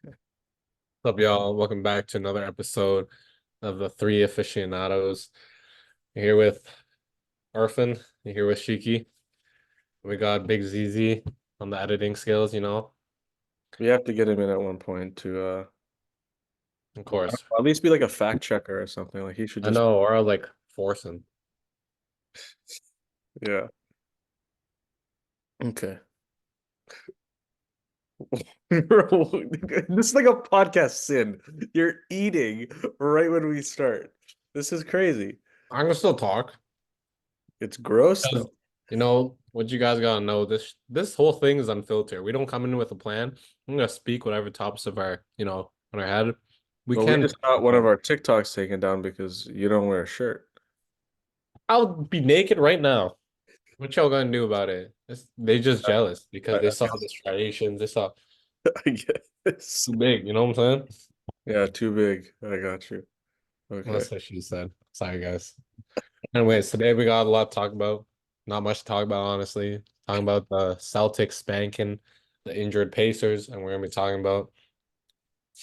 What's up, y'all? Welcome back to another episode of the Three Aficionados. You're here with Arfin. You're here with Shiki. We got Big ZZ on the editing skills. We have to get him in at one point to Of course. at least be like a fact checker or something. Like he should I just know, or like forcing. yeah. Okay. Bro, this is like a podcast sin. You're eating right when we start. This is crazy. I'm gonna still talk It's gross because though. what you guys gotta know. This whole thing is unfiltered. We don't come in with a plan. I'm gonna speak whatever tops of our on our head. We Well, we can just got one of our TikToks taken down because you don't wear a shirt. I'll be naked right now. What y'all gonna do about it? They just jealous because they I saw the striations. They saw I guess. too big. You know what I'm saying? Yeah, too big. I got you. Well, Okay. that's what she said. Sorry, guys. Anyways, today we got a lot to talk about. Not much to talk about, honestly. Talking about the Celtics spanking the injured Pacers, and we're gonna be talking about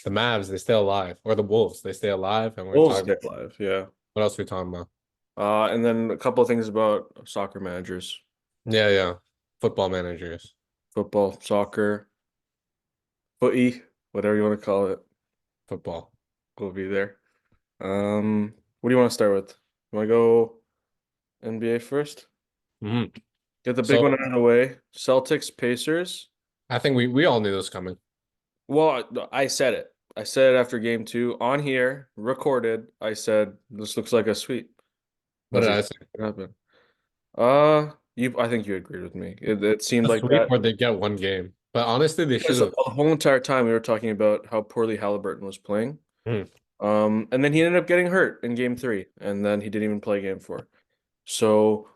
the Mavs. They stay alive, or the Wolves. They stay alive, and we're gonna Wolves talk about get live, yeah. what else we talking about. And then a couple of things about soccer managers, Yeah, yeah. Football managers, football, soccer, footy, whatever you want to call it, football. will be there. What do you want to start with? You want to go NBA first? Hmm. Get the big one So out of the way. Celtics, Pacers. I think we all knew this coming. Well, I said it. I said it after game two on here, recorded. I said this looks like a sweep. What That's did I say? exactly what happened. I think you agreed with me. It seemed A like sweep that or they get one game. But honestly, they should because have. the whole entire time we were talking about how poorly Halliburton was playing. And then he ended up getting hurt in game three, and then he didn't even play game four. So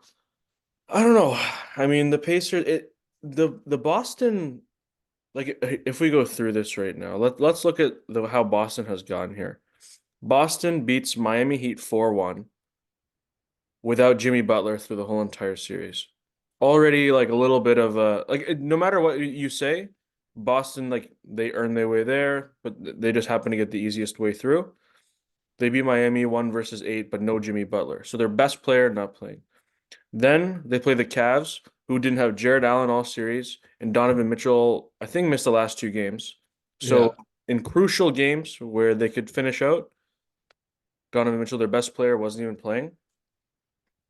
I don't know. I mean, the Pacers, the Boston, like if we go through this right now, let's look at how Boston has gone here. Boston beats Miami Heat 4-1 without Jimmy Butler through the whole entire series. Already like a little bit of a no matter what you say, Boston like they earned their way there, but they just happen to get the easiest way through. They beat Miami 1 versus 8, but no Jimmy Butler. So their best player not playing. Then they play the Cavs, who didn't have Jared Allen all series, and Donovan Mitchell, I think, missed the last two games. So Yeah. in crucial games where they could finish out, Donovan Mitchell, their best player, wasn't even playing.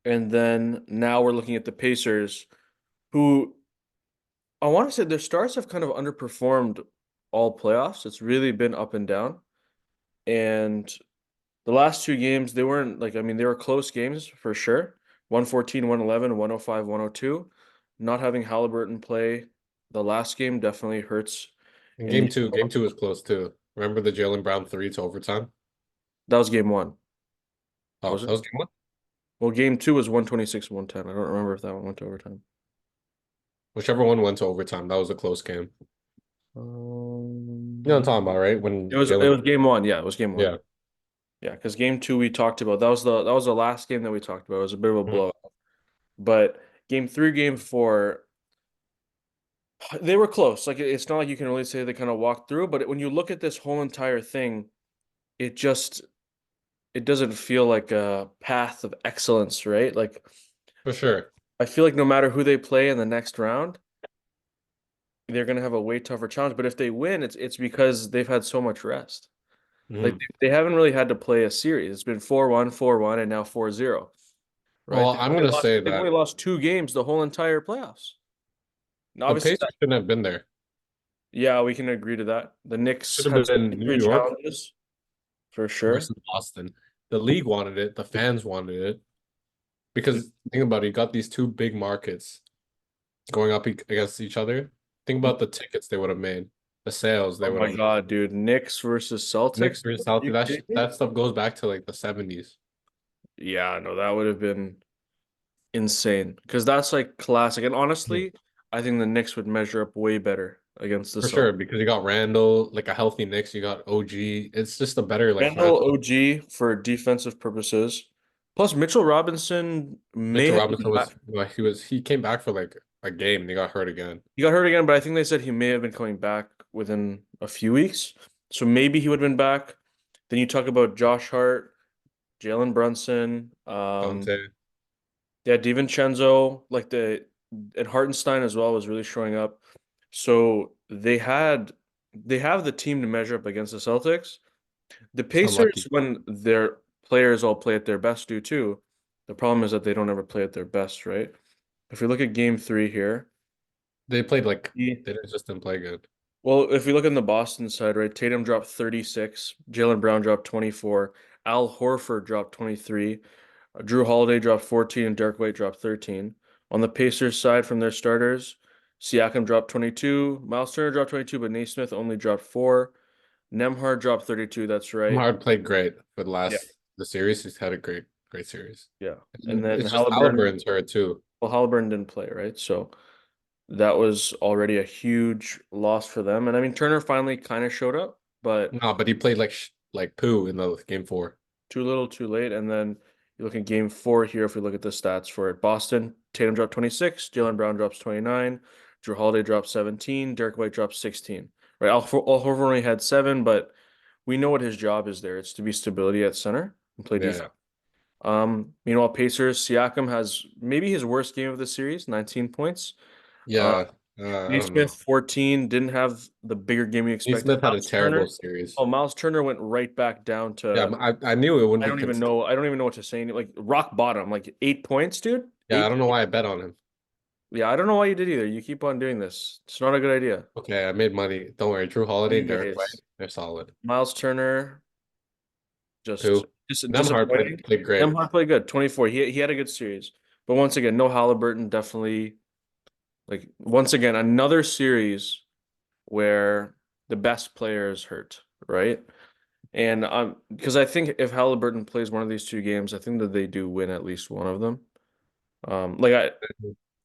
And then now we're looking at the Pacers, who I want to say their stars have kind of underperformed all playoffs. It's really been up and down. And the last two games, they weren't like, I mean, they were close games for sure. 114, 111, 105, 102. Not having Halliburton play the last game definitely hurts. And And game two was close too. Remember the Jalen Brown three to overtime? that was game one, Oh, was that it? was game one? Well, game two was 126, 110. I don't remember if that one went to overtime. Whichever one went to overtime, that was a close game. You know what I'm Um, talking about, right? it When was it Jalen, was game one. Yeah, it was game one. yeah. Yeah, because game two we talked about. That was the last game that we talked about. It was a bit of a Mhm. blowout. But game three, game four, they were close. Like it's not like you can really say they kind of walked through, but when you look at this whole entire thing, it just it doesn't feel like a path of excellence, right? Like For sure. I feel like no matter who they play in the next round, they're gonna have a way tougher challenge. But if they win, it's because they've had so much rest. Like Mhm. they haven't really had to play a series. It's been 4-1, 4-1, and now 4-0. Right? Well, I'm gonna say They've only that lost two games the whole entire playoffs. Now, the obviously, Pacers shouldn't have been there. yeah, we can agree to that. The Knicks Should have had some been New injury York challenges for sure. versus Boston. The league wanted it, the fans wanted it. Because think about it, you got these two big markets going up against each other. Think about the tickets they would have made, the sales they Oh would my have. God, dude. Knicks versus Knicks Celtics? versus Are you Celtics. kidding me? That stuff goes back to like the 70s. Yeah, no, that would have been insane because that's like classic. And Mhm. honestly, I think the Knicks would measure up way better against the For Celtics. sure, because you got Randall, like a healthy Knicks, you got OG. It's just a better like Randall matchup. OG for defensive purposes. Plus, Mitchell Robinson may Mitchell have Robinson been back. was like he came back for like a game and he got hurt again. He got hurt again, but I think they said he may have been coming back within a few weeks. So maybe he would have been back. Then you talk about Josh Hart, Jalen Brunson, Dante. yeah, DiVincenzo, like and Hartenstein as well was really showing up. So they have the team to measure up against the Celtics. The It's Pacers, unlucky. when their players all play at their best, do too. The problem is that they don't ever play at their best, right? If we look at game three here, They played like he- didn't play good. well, if we look on the Boston side, right, Tatum dropped 36, Jalen Brown dropped 24, Al Horford dropped 23, Drew Holiday dropped 14, and Derek White dropped 13. On the Pacers side, from their starters, Siakam dropped 22, Miles Turner dropped 22, but Naismith only dropped 4. Nemhard dropped 32, that's right. Hard played great for Yeah. the series. He's had a great series. Yeah. And And then it's just Halliburton, Halliburton's hurt too. well, Halliburton didn't play, right? So that was already a huge loss for them. And I mean, Turner finally kind of showed up, but No, but he played like poo in the game four. too little, too late. And then you look at game four here. If we look at the stats for it, Boston, Tatum dropped 26, Jalen Brown drops 29, Drew Holiday dropped 17, Derek White dropped 16. Right. Al Horford only had 7, but we know what his job is there. It's to be stability at center and play Yeah, defense. Meanwhile, Pacers, Siakam has maybe his worst game of the series, 19 points. Uh, yeah. I don't Naismith, know. 14, didn't have the bigger game we Steve expected. Smith had a terrible series. Miles Turner went right back down Yeah, to I knew it wouldn't be consistent. I don't even know what to say. Like rock bottom, like 8 points, dude. Yeah, I Eight. don't know why I bet on him. Yeah, I don't know why you did either. You keep on doing this. It's not a good idea. Okay, I made money. Don't worry. Drew Holiday, Derek White, Anyways, they're solid. Miles Turner just Who? Nemhard disappointing. played great. Nemhard played good. 24. He had a good series. But once again, no Halliburton. Definitely like once again another series where the best player is hurt, right? And because I think if Halliburton plays one of these two games, I think that they do win at least one of them. Like I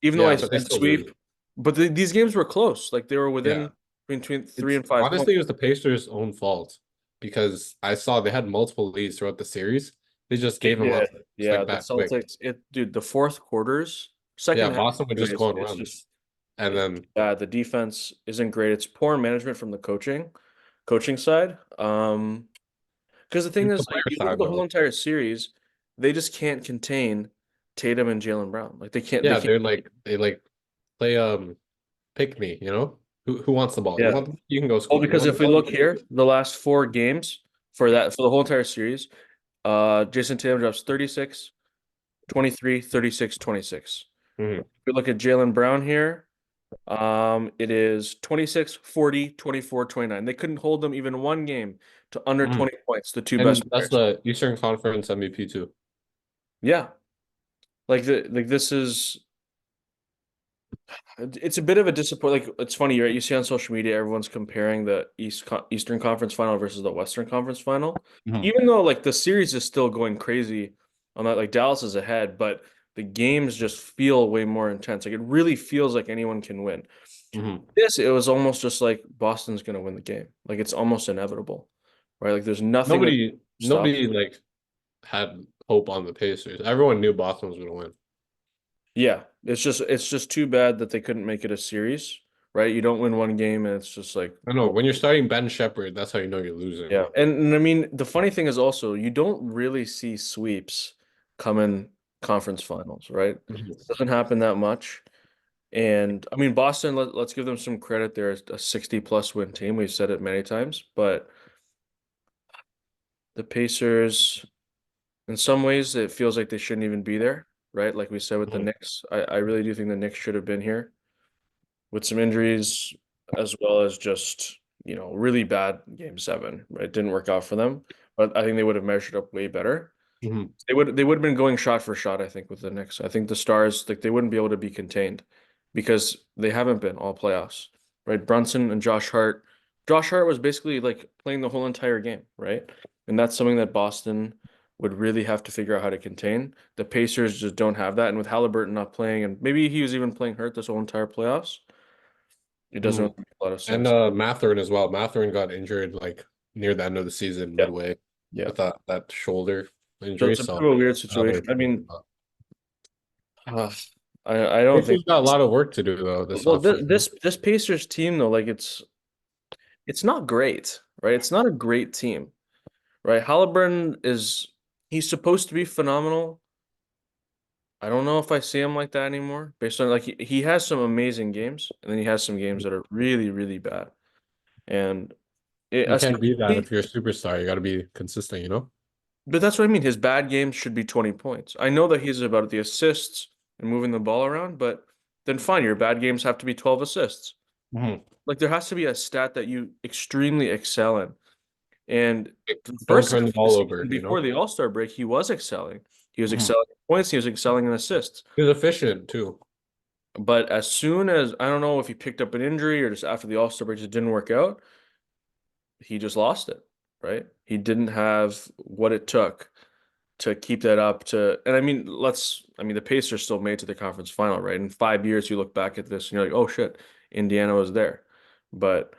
even though I Yeah, but they said still lose. sweep, but these games were close. Like they were Yeah. within between three It's and 5 points. honestly it was the Pacers' own fault because I saw they had multiple leads throughout the series. They just They gave them up did. just Yeah, like the that quick. Celtics, dude, the fourth quarters, Yeah, second half Boston would just anyways, go on it's runs. just And it's then bad. The defense isn't great. It's poor management from the coaching side. Because the thing it's the is, like, player you look at side the whole though. entire series, they just can't contain Tatum and Jalen Brown. Like they Yeah, can't. they like play pick me, you know? Who wants the ball? You Yeah. want you can go Well, score. You because want the if we ball, you look can go here, the last 4 games for the whole entire series, Jason Tatum drops 36, 23, 36, 26. Mhm. If we look at Jalen Brown here, it is 26, 40, 24, 29. They couldn't hold them even one game to under Mhm. 20 points, the two best And that's players. the Eastern Conference MVP too. Yeah. Like this is it's a bit of a disappoint. Like it's funny, right? You see on social media, everyone's comparing the Eastern Conference Final versus the Western Conference Final, Mhm. even though like the series is still going crazy on that. Like Dallas is ahead, but the games just feel way more intense. Like it really feels like anyone can win. Mhm. This it was almost just like Boston's gonna win the game. Like it's almost inevitable, right? Like there's nothing that stops. Nobody like had hope on the Pacers. Everyone knew Boston was gonna win. Yeah, it's just too bad that they couldn't make it a series, right? You don't win one game and it's just like, I know well, when you're starting Ben Shepherd, that's how you know you're losing. yeah. And I mean, the funny thing is also you don't really see sweeps come in conference finals, right? Mhm. Doesn't happen that much. And I mean, Boston, let's give them some credit. They're a 60 plus win team. We've said it many times, but the Pacers, in some ways, it feels like they shouldn't even be there, right? Like we said with the Mhm. Knicks, I really do think the Knicks should have been here with some injuries as well as just, really bad game seven, right? It didn't work out for them, but I think they would have measured up way better. Mhm. They would have been going shot for shot, I think, with the Knicks. I think the Stars, like they wouldn't be able to be contained because they haven't been all playoffs, right? Brunson and Josh Hart. Josh Hart was basically like playing the whole entire game, right? And that's something that Boston would really have to figure out how to contain. The Pacers just don't have that. And with Halliburton not playing, and maybe he was even playing hurt this whole entire playoffs, it doesn't Mhm. really make a lot of And sense. Mathurin as well. Mathurin got injured like near the end of the season, Yeah. midway, Yeah. with that shoulder So injury. it's a bit So of a weird now they're situation. I mean, uh, I don't think. Pacers got a lot of work to do though this Well, offseason. this Pacers team though, like it's it's not great, right? It's not a great team, right? Halliburton is he's supposed to be phenomenal. I don't know if I see him like that anymore. Based on like he has some amazing games, and then he has some games that are really, really bad. And You can't be that essentially, if you're a superstar. You got to be consistent, you know? but that's what I mean. His bad games should be 20 points. I know that he's about the assists and moving the ball around, but then fine, your bad games have to be 12 assists. Mhm. Like there has to be a stat that you extremely excel in. And the Don't first turn half the of the ball over, season you before know? the All-Star break, he was excelling. He was Mhm. excelling in points, he was excelling in assists. He was efficient too. But as soon as I don't know if he picked up an injury or just after the All-Star break it didn't work out, he just lost it, right? He didn't have what it took to keep that up to and I mean the Pacers still made to the conference final, right? In 5 years you look back at this and you're like, oh shit, Indiana was there. But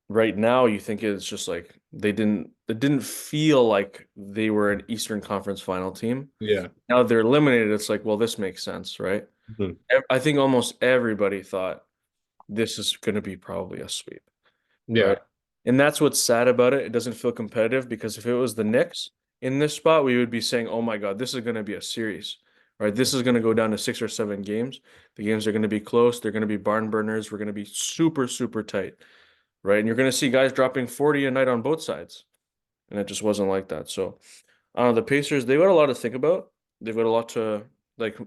right now you think it's just like it didn't feel like they were an Eastern Conference final team. Yeah. Now they're eliminated, it's like, well, this makes sense, right? Mhm. I think almost everybody thought this is going to be probably a sweep, right? Yeah. And that's what's sad about it. It doesn't feel competitive because if it was the Knicks in this spot, we would be saying, "Oh my God, this is going to be a series." Right? This is going to go down to 6 or 7 games. The games are going to be close. They're going to be barn burners. We're going to be super, super tight, right? And you're going to see guys dropping 40 a night on both sides. And it just wasn't like that. So, I don't know, the Pacers, they've got a lot to think about. They've got a lot to like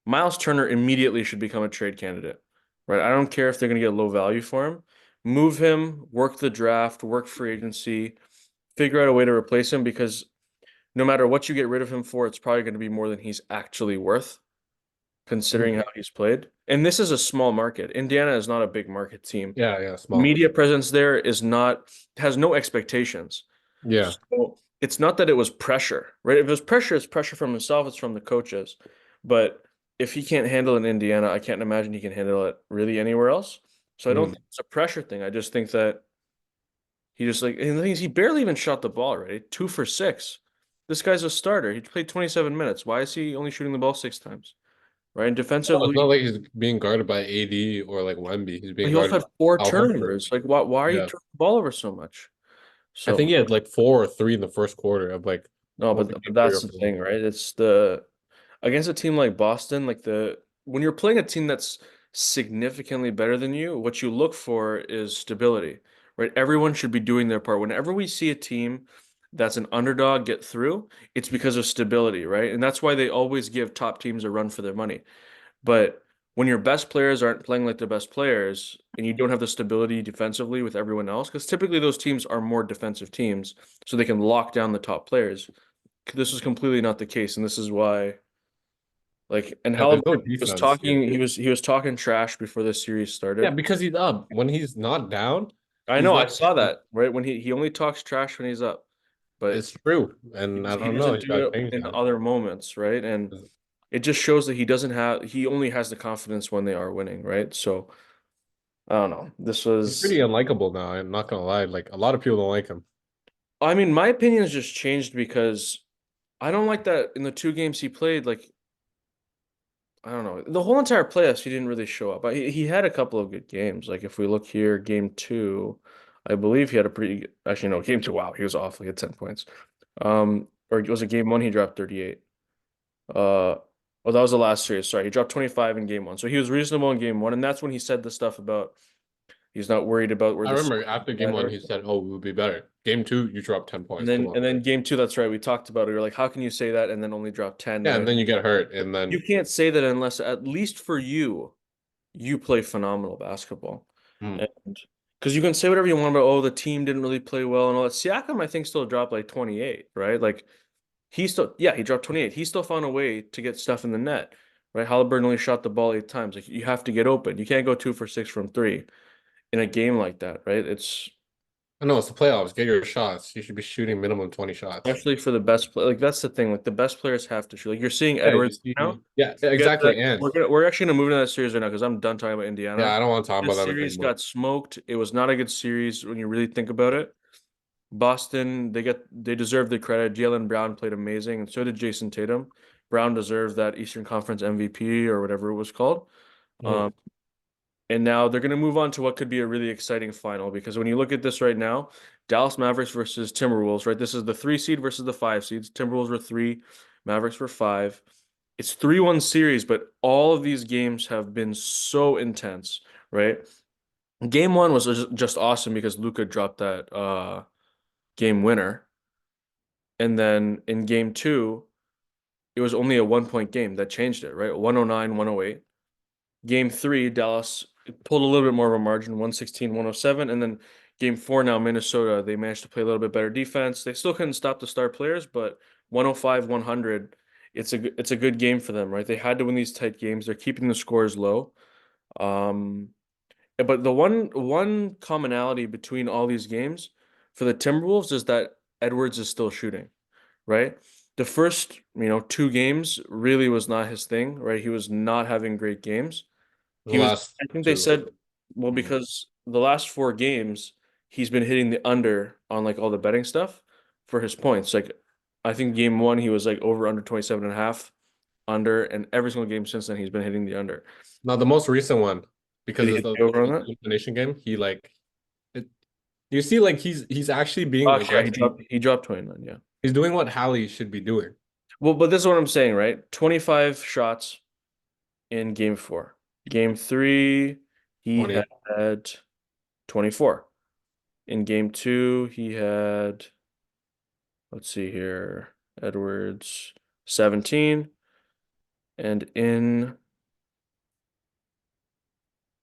Miles Turner immediately should become a trade candidate, right? I don't care if they're going to get low value for him. Move him, work the draft, work free agency, figure out a way to replace him because no matter what you get rid of him for, it's probably going to be more than he's actually worth, considering Mhm. how he's played. And this is a small market. Indiana is not a big market team. Yeah, yeah, small. Media presence there is not has no expectations. Yeah. So it's not that it was pressure, right? If it was pressure, it's pressure from himself, it's from the coaches. But if he can't handle it in Indiana, I can't imagine he can handle it really anywhere else. So I don't Mhm. think it's a pressure thing. I just think that he just like, and the thing is, he barely even shot the ball, right? 2 for 6. This guy's a starter. He played 27 minutes. Why is he only shooting the ball 6 times? Right? And No, it's not defensively, like he's being guarded by AD or like Wemby. He's being he also guarded had by four Al Horford. turnovers. Like, why are you Yeah. turning the ball over so much? I think So he had like 4 or 3 in the first quarter of like no, over but game three that's or the four. thing, right? It's the against a team like Boston, like the when you're playing a team that's significantly better than you, what you look for is stability, right? Everyone should be doing their part. Whenever we see a team that's an underdog get through, it's because of stability, right? And that's why they always give top teams a run for their money. But when your best players aren't playing like the best players and you don't have the stability defensively with everyone else, because typically those teams are more defensive teams, so they can lock down the top players. This is completely not the case, and this is why and Yeah, there's no Halliburton defense. Yeah. he was talking trash before the series Yeah, started. because he's up. When he's not down, I he's know, I not. saw that, right? When he only talks trash when he's up, but It's true. And I he don't know. doesn't He's do got to it change in that. other moments, right? And it just shows that he only has the confidence when they are winning, right? So I don't know. This He's pretty was unlikable now. I'm not gonna lie. Like a lot of people don't like him. I mean, my opinion has just changed because I don't like that in the 2 games he played, like I don't know. The whole entire playoffs, he didn't really show up. But he had a couple of good games. Like if we look here, game two, I believe he had a pretty actually no, game two, wow, he was awful. He had 10 points. Or was it game one? He dropped 38. Oh, that was the last series. Sorry, he dropped 25 in game one. So he was reasonable in game one, and that's when he said the stuff about he's not worried about where I this remember after game one, better. he said, "Oh, we would be better." Game two, you dropped 10 points. Come on. And then game two, that's right. We talked about it. We were like, how can you say that and then only drop 10? Yeah, and then you get hurt, and You then can't say that unless, at least for you, you play phenomenal basketball. hmm. And because you can say whatever you want about, oh, the team didn't really play well and all that. Siakam, I think, still dropped like 28, right? Like yeah, he dropped 28. He still found a way to get stuff in the net, right? Halliburton only shot the ball 8 times. Like you have to get open. You can't go 2 for 6 from three in a game like that, right? It's I know it's the playoffs. Get your shots. You should be shooting minimum 20 shots. especially for the best play. Like that's the thing. Like the best players have to shoot. Like you're seeing Yeah, you Edwards now. see, yeah, Forget that. exactly. And We're actually gonna move into that series right now because I'm done talking about yeah, Indiana. I don't want to talk about This that series anymore. got smoked. It was not a good series when you really think about it. Boston, they deserve the credit. Jaylen Brown played amazing, and so did Jason Tatum. Brown deserved that Eastern Conference MVP or whatever it was called. Mhm. Um, And now they're going to move on to what could be a really exciting final because when you look at this right now, Dallas Mavericks versus Timberwolves, right? This is the 3 seed versus the 5 seeds. Timberwolves were three, Mavericks were five. It's 3-1 series, but all of these games have been so intense, right? Game one was just awesome because Luka dropped that game winner. And then in game two, it was only a 1 point game that changed it, right? 109, 108. Game three, Dallas pulled a little bit more of a margin, 116, 107. And then game four now, Minnesota, they managed to play a little bit better defense. They still couldn't stop the star players, but 105, 100, it's a good game for them, right? They had to win these tight games. They're keeping the scores low. Um, but the one commonality between all these games for the Timberwolves is that Edwards is still shooting, right? The first, 2 games really was not his thing, right? He was not having great games. The He was, last I think they two. said, well, Mhm. because the last 4 games, he's been hitting the under on like all the betting stuff for his points. Like, I think game one, he was like over under 27 and a half under, and every single game since then, he's been hitting the under. Now the most recent one, Did because he it's hit the the over on that? elimination game, he like it, you see like he's actually being Gosh, yeah, he aggressive. dropped 29, yeah. He's doing what Hallie should be doing. Well, but this is what I'm saying, right? 25 shots in game four. Game three, he 20. had 24. In game two, he had, let's see here, Edwards 17. And in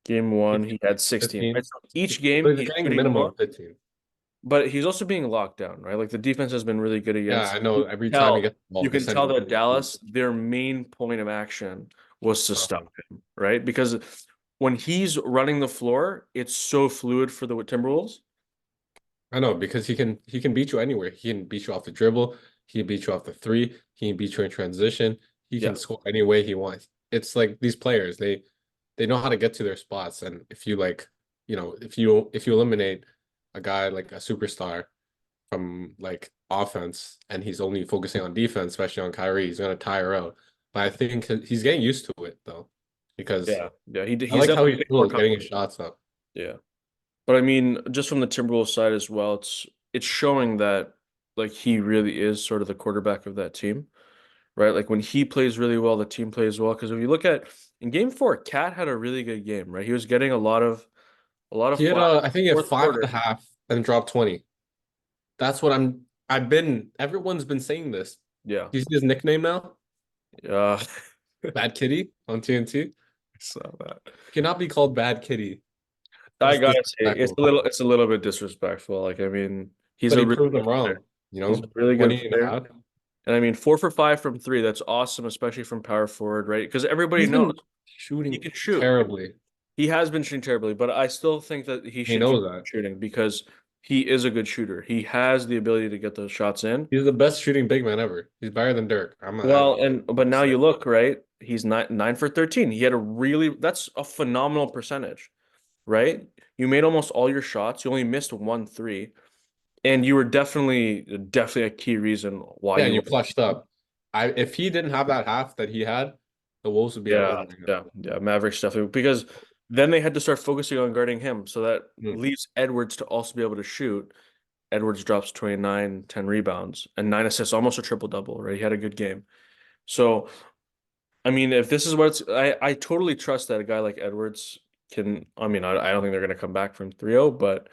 game one, he had 16. Right? 15. So each game, But he's he's getting shooting minimum more, of 15. but he's also being locked down, right? Like the defense has been really good Yeah, against. I know. Every time he Tell gets the ball, you they can send tell him that to Dallas, their main point of action was to stop um, him, right? Because when he's running the floor, it's so fluid for the Timberwolves. I know because he can beat you anywhere. He can beat you off the dribble. He can beat you off the three. He can beat you in transition. He Yeah, can score any way he wants. It's like these players, they know how to get to their spots. And if you like, if you eliminate a guy like a superstar from like offense and he's only focusing on defense, especially on Kyrie, he's gonna tire out. But I think he's getting used to it though, because yeah. I He's like how definitely he getting more feels getting his comfortable. shots up. Yeah. But I mean, just from the Timberwolves side as well, it's showing that like he really is sort of the quarterback of that team, right? Like when he plays really well, the team plays well. Because if you look at in game four, Cat had a really good game, right? He was getting a lot of He had flack I think he had fourth five and quarter. a half and dropped 20. That's what everyone's been saying this. Yeah. Do you see his nickname now? Yeah. Bad Kitty on TNT. Saw that. Cannot be called Bad Kitty. I That's gotta say, disrespectful. it's a little bit disrespectful. Like, I mean, he's But a he really proved good them player. wrong, He's a really good 20 and a player. half. And I mean, 4 for 5 from three, that's awesome, especially from power forward, right? Because everybody He's knows been he shooting can shoot. terribly. He has been shooting terribly, but I still think that he He should keep knows that. shooting because he is a good shooter. He has the ability to get those shots in. He's the best shooting big man ever. He's better than Dirk. Well, and but now Say. you look, right? He's 9 for 13. He had that's a phenomenal percentage, right? You made almost all your shots. You only missed 1 3. And you were definitely a key reason why Yeah, and you you won. clutched up. If he didn't have that half that he had, the Wolves would be at Yeah, home right now. yeah. Mavericks definitely because then they had to start focusing on guarding him. So that Hmm. leaves Edwards to also be able to shoot. Edwards drops 29, 10 rebounds, and 9 assists, almost a triple double, right? He had a good game. So, I mean, if this is what I totally trust that a guy like Edwards can, I mean, I don't think they're going to come back from 3-0, but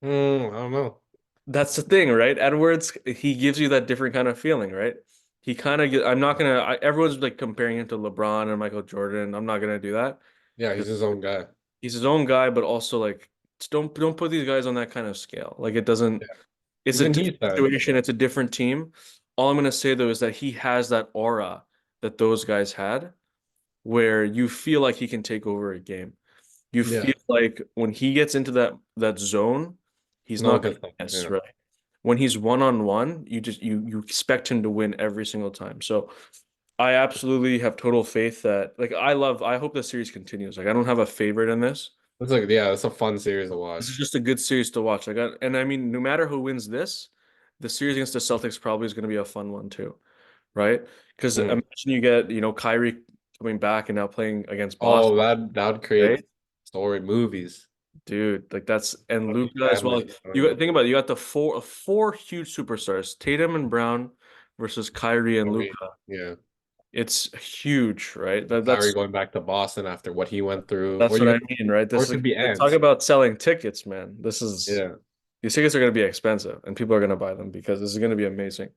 I don't know. that's the thing, right? Edwards, he gives you that different kind of feeling, right? He kind of I'm not gonna, everyone's like comparing him to LeBron and Michael Jordan. I'm not gonna do that Yeah, he's because his own guy. he's his own guy, but also like, don't put these guys on that kind of scale. Like it doesn't, Yeah. it's a Even he different said, situation. It's a different team. All I'm gonna say though is that he has that aura that those guys had, where you feel like he can take over a game. You yeah, feel like when he gets into that zone, he's no one not can gonna stop. miss, Yeah, right? When he's one on one, you expect him to win every single time. So I absolutely have total faith that like I hope the series continues. Like I don't have a favorite in this. it's a fun series to This is watch. just a good series to watch. And I mean, no matter who wins this, the series against the Celtics probably is going to be a fun one too, right? Because Mm. imagine you get, Kyrie coming back and now playing against Oh, Boston, that would create right? Story movies. Dude, like that's and Lucky Luca as well. families. Like, you think about it, you got the four huge superstars, Tatum and Brown versus Kyrie and Kyrie. Luca. Yeah. It's huge, right? Kyrie going back to Boston after what he went through, That's or what I even mean, right? or This it is could be talk ends. about selling tickets, man. This is Yeah. these tickets are going to be expensive, and people are going to buy them because this is going to be amazing,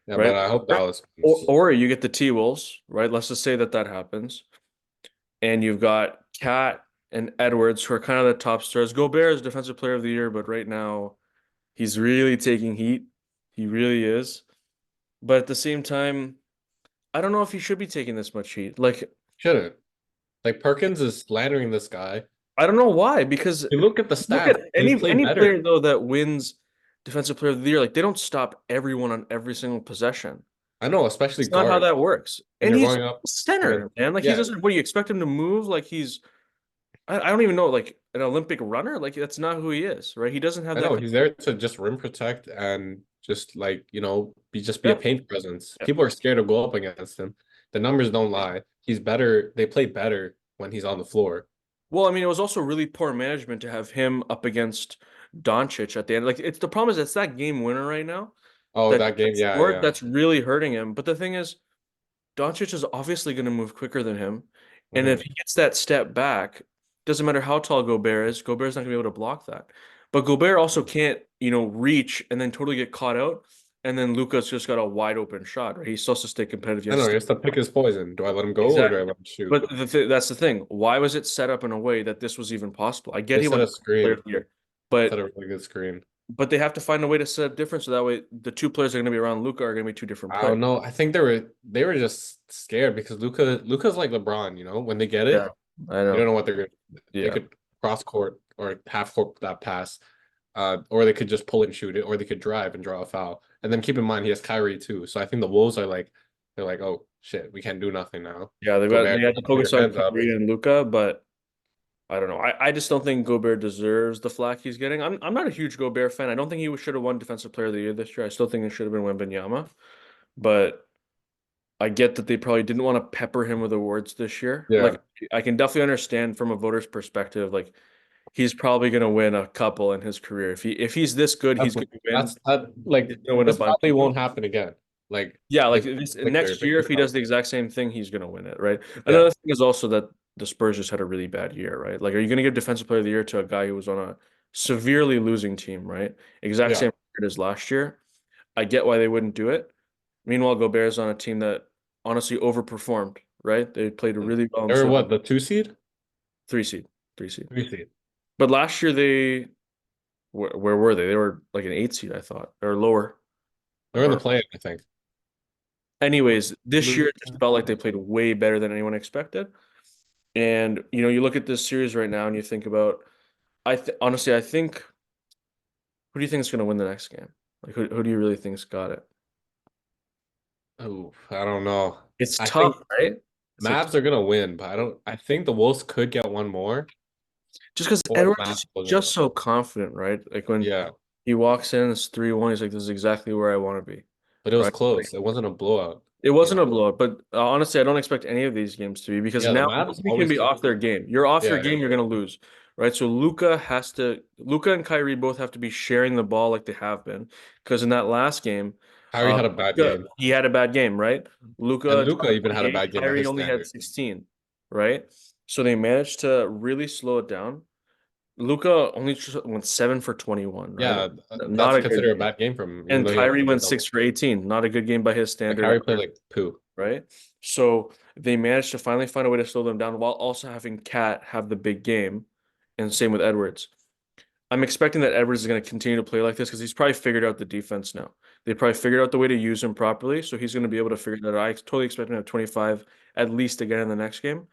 Yeah, right? but I hope Or, Dallas or, wins. or you get the T Wolves, right? Let's just say that that happens, and you've got Cat and Edwards who are kind of the top stars. Gobert is Defensive Player of the Year, but right now he's really taking heat. He really is. But at the same time, I don't know if he should be taking this much heat. Like, Shouldn't. Like Perkins is slandering this guy. I don't know why, because You look at the look at stats. He's played any better. player though that wins Defensive Player of the Year, like they don't stop everyone on every single possession. I know, especially It's not how guards. that works. When And you're he's going up center, against, man. Like he yeah, doesn't. What do you expect him to move? Like he's. I don't even know. Like an Olympic runner. Like that's not who he is, right? He doesn't have I that. know he's there to just rim protect and just like, be a Yeah. paint presence. Yeah. People are scared to go up against him. The numbers don't lie. He's better. They play better when he's on the floor. Well, I mean, it was also really poor management to have him up against Doncic at the end. Like it's the problem is it's that game winner right now Oh, that that game, yeah, scored yeah. that's really hurting him. But the thing is, Doncic is obviously going to move quicker than him. And if Hmm. he gets that step back, doesn't matter how tall Gobert is, Gobert's not going to be able to block that. But Gobert also can't, reach and then totally get caught out. And then Luka's just got a wide open shot, right? He still has to stay competitive. He I has know to he has to pick his poison. Do I let him go or do I exactly. let him shoot? But that's the thing. Why was it set up in a way that this was even possible? I get They he set won a player screen. of the year, Set but a really good screen. they have to find a way to set up different so that way the two players that are going to be around Luka are going to be two different I players. don't know. I think they were just scared because Luca's like LeBron, when they get Yeah, it, I you don't know. know what they're gonna they Yeah. could cross court or half court that pass. Or they could just pull and shoot it, or they could drive and draw a foul. And then keep in mind he has Kyrie too. So I think the Wolves are like they're like, oh shit, we can't do nothing now. Yeah, Gobert, they had to put focus your on hands up. Kyrie and Luca, but I don't know. I just don't think Gobert deserves the flack he's getting. I'm not a huge Gobert fan. I don't think he should have won Defensive Player of the Year this year. I still think it should have been Wembanyama, but I get that they probably didn't want to pepper him with awards this year. Yeah. Like I can definitely understand from a voter's perspective, like he's probably gonna win a couple in his career. If he's this good, he's That's gonna win. that's that like He's gonna win a this bunch. probably won't happen again. Like Yeah, like this this next year, Victor if he does Cup. the exact same thing, he's gonna win it, right? Yeah. Another thing is also that the Spurs just had a really bad year, right? Like, are you gonna give Defensive Player of the Year to a guy who was on a severely losing team, right? Exact Yeah. same record as last year. I get why they wouldn't do it. Meanwhile, Gobert's on a team that honestly overperformed, right? They played really well They and were stuff. what, the 2 seed? Three seed, three seed. 3 seed. But last year where were they? They were like an 8 seed, I thought, or lower. They were in the Uh, play, I think. anyways, this year Luka. it just felt like they played way better than anyone expected. And you look at this series right now and you think about, honestly, I think who do you think is going to win the next game? Like who do you really think's got it? Oh, I don't know. It's I think tough, right? It's like Mavs are gonna win, but I think the Wolves could get one more, just because or the Edwards Mavs is will get just one. so confident, right? Like when Yeah, he walks in, it's 3-1. He's like, "This is exactly where I want to be," but it was right? close. It wasn't a blowout, It you wasn't know. a blowout, but honestly, I don't expect any of these games to be because Yeah, the now Mavs we can always be keep. off their game. You're off your Yeah, yeah. game, you're gonna lose, right? So Luca and Kyrie both have to be sharing the ball like they have been, because in that last game, Kyrie had a bad Luka, game, he had a bad game, right? and Luca Luka dropped even had a 28, bad game by Kyrie his only had standard. 16, right? So they managed to really slow it down. Luca only went 7 for 21, right? Yeah, Not that's a good considered a game. bad game from him, even And though he had a Kyrie triple went 6 double. for 18. Not a good game by his Like standard Kyrie played either, like poo. right? So they managed to finally find a way to slow them down while also having Cat have the big game. And same with Edwards. I'm expecting that Edwards is going to continue to play like this because he's probably figured out the defense now. They probably figured out the way to use him properly. So he's going to be able to figure that out. I totally expect him to have 25 at least again in the next game.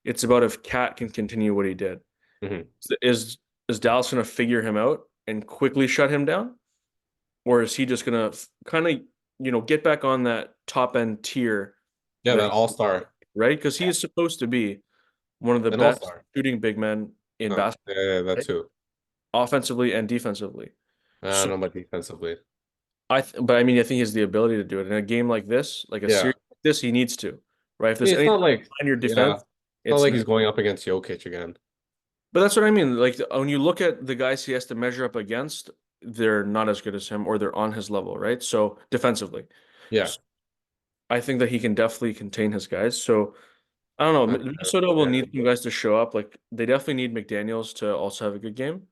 It's about if Cat can continue what he did. Hmm. Is Dallas going to figure him out and quickly shut him down? Or is he just going to kind of, get back on that top end tier Yeah, that, that All Star, right? Because he is supposed to be one of the an All best Star. shooting big men in Huh. basketball, Yeah, that right? too. Offensively and defensively. I So don't know about defensively. but I mean, I think he has the ability to do it in a game like this, like a Yeah, series like this. He needs to, right? If I mean, there's it's anything not like on your yeah, defense, it's not it's like he's going up against Jokic again. But that's what I mean. Like when you look at the guys he has to measure up against, they're not as good as him or they're on his level, right? So defensively. Yeah. So I think that he can definitely contain his guys. So I don't know. Uh, Minnesota will yeah. need some guys to show up. Like they definitely need McDaniels to also have a good game.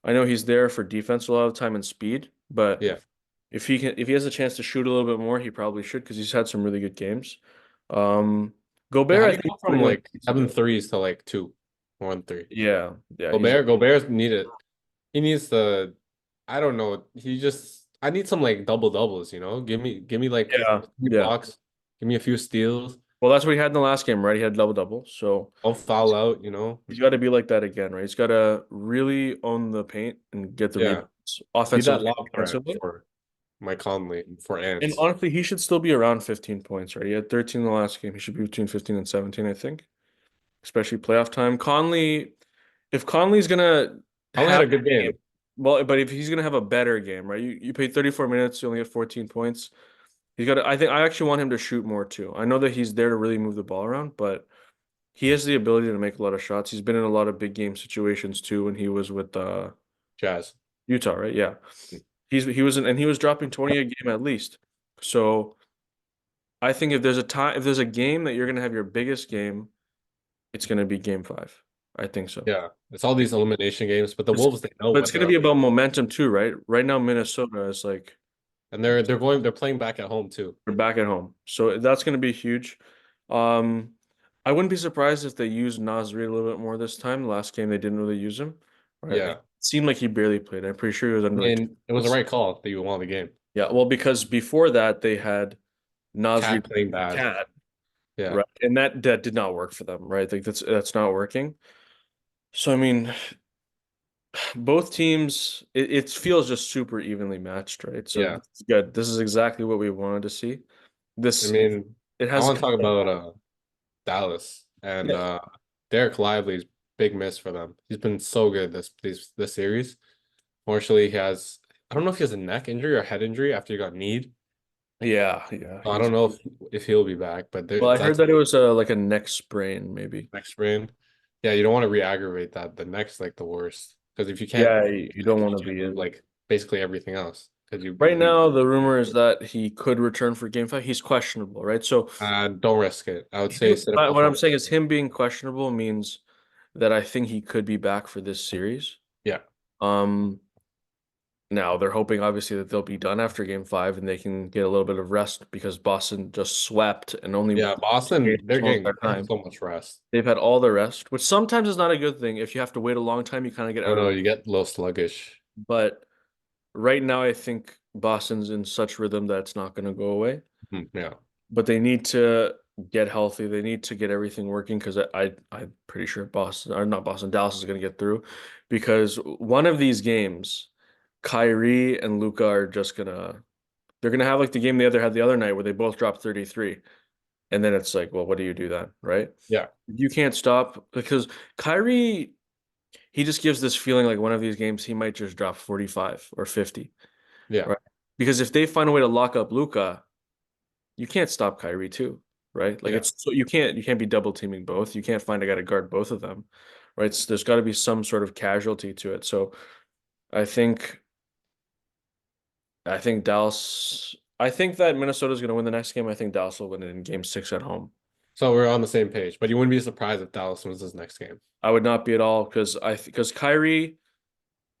I know he's there for defense a lot of the time and speed, but Yeah. if he has a chance to shoot a little bit more, he probably should because he's had some really good games. Um, Yeah. How Gobert, do I you think go is from putting like like 7 threes to like 2, 1 3? yeah, he's Gobert's needed. He needs to. I don't know. He just. I need some like double doubles. Give me like three yeah. blocks. Give me a few steals. Well, that's what he had in the last game, right? He had double double, so Don't foul out. You know. he's got to be like that again, right? He's got to really own the paint and get the Yeah. rebounds, Be that offensively, lob threat defensively. for Mike Conley for And Ants. honestly, he should still be around 15 points, right? He had 13 in the last game. He should be between 15 and 17, I think, especially playoff time. If Conley's gonna Conley had have a good a game, game. well, but if he's gonna have a better game, right? You pay 34 minutes, you only get 14 points. He's got. I think I actually want him to shoot more too. I know that he's there to really move the ball around, but he has the ability to make a lot of shots. He's been in a lot of big game situations too when he was with Jazz. Utah, right? Yeah. He was dropping 20 a game at least. So I think if there's a game that you're gonna have your biggest game, it's gonna be game five. I think so. Yeah. It's all these elimination games, but the It's, Wolves they know but it's what gonna they're be up about against. momentum too, right? Right now, Minnesota is like And they're playing back at home too. we're back at home. So that's gonna be huge. Um, I wouldn't be surprised if they use Nas Reed a little bit more this time. The last game they didn't really use him. Right. It Yeah. seemed like he barely played. I'm pretty sure he was under like 2 And it was the minutes. right call that you won the game. Yeah, well, because before that they had Nasri Cat playing bad. Cat, Yeah. right? And that did not work for them, right? Like that's not working. So I mean, both teams it feels just super evenly matched, right? So Yeah. this is good. This is exactly what we wanted to see. I This mean, it I has want to talk about Dallas and yeah. Derek Lively's big miss for them. He's been so good this series. Fortunately, he has I don't know if he has a neck injury or head injury after he got kneed. Yeah, So I don't know if he'll be back, but well, I heard that's that it was like a neck sprain, maybe. next sprain. Yeah, you don't want to re-aggravate that. The neck's like the worst because if you can't Yeah, move you neck, don't want you to can't be move in. like basically everything else because Right you now, the rumor is that he could return for game five. He's questionable, right? So don't risk it. I would say sit him out what for I'm saying is him being questionable means that I think he could be back for this series. yeah. Um, Now they're hoping obviously that they'll be done after game five and they can get a little bit of rest because Boston just swept and only Yeah, this Boston, they're whole getting entire time. so much rest. They've had all the rest, which sometimes is not a good thing. If you have to wait a long time, you kind of get Oh out of no, it. you get a little sluggish. But right now, I think Boston's in such rhythm that it's not going to go away. Yeah. But they need to get healthy. They need to get everything working because I'm pretty sure Boston or not Boston, Dallas is going to get through because one of these games, Kyrie and Luca are just gonna they're gonna have like the game the other had the other night where they both dropped 33. And then it's like, well, what do you do then? Right? Yeah. You can't stop because Kyrie, he just gives this feeling like one of these games he might just drop 45 or 50. Yeah. Right? Because if they find a way to lock up Luca, you can't stop Kyrie too. Right? Like Yeah. it's so you can't be double teaming both. You can't find a guy to guard both of them. Right? There's got to be some sort of casualty to it. So I think I think Dallas. I think that Minnesota's going to win the next game. I think Dallas will win it in game six at home. So we're on the same page, but you wouldn't be surprised if Dallas wins this next game. I would not be at all because Kyrie,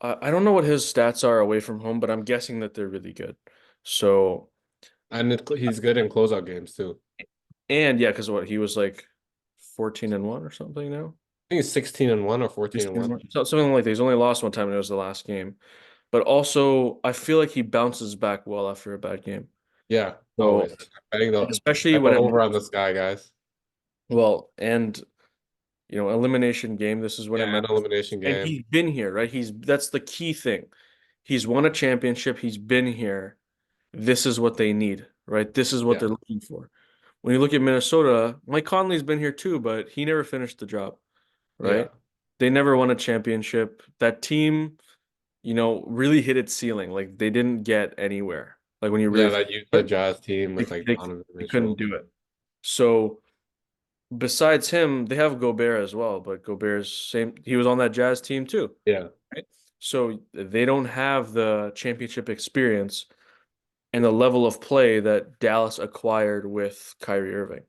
I don't know what his stats are away from home, but I'm guessing that they're really good. So, And he's good in closeout games too. and yeah, because what he was like 14-1 or something now. I think he's 16-1 or 14-1. Something like that. He's only lost one time and it was the last game. But also, I feel like he bounces back well after a bad game. Yeah, So, always. Betting the especially bet the when it over on this guy, guys. well, and elimination game. This is when it Yeah, an matters. elimination And game. he's been here, right? That's the key thing. He's won a championship. He's been here. This is what they need, right? This is what Yeah, they're looking for. When you look at Minnesota, Mike Conley's been here too, but he never finished the job, yeah, right? They never won a championship. That team, really hit its ceiling. Like they didn't get anywhere. Like when you yeah. really think That Utah about it, Jazz team they, with like they, Donovan they couldn't Mitchell. do it. So besides him, they have Gobert as well, but Gobert's same. He was on that Jazz team too, Yeah. right? So they don't have the championship experience and the level of play that Dallas acquired with Kyrie Irving,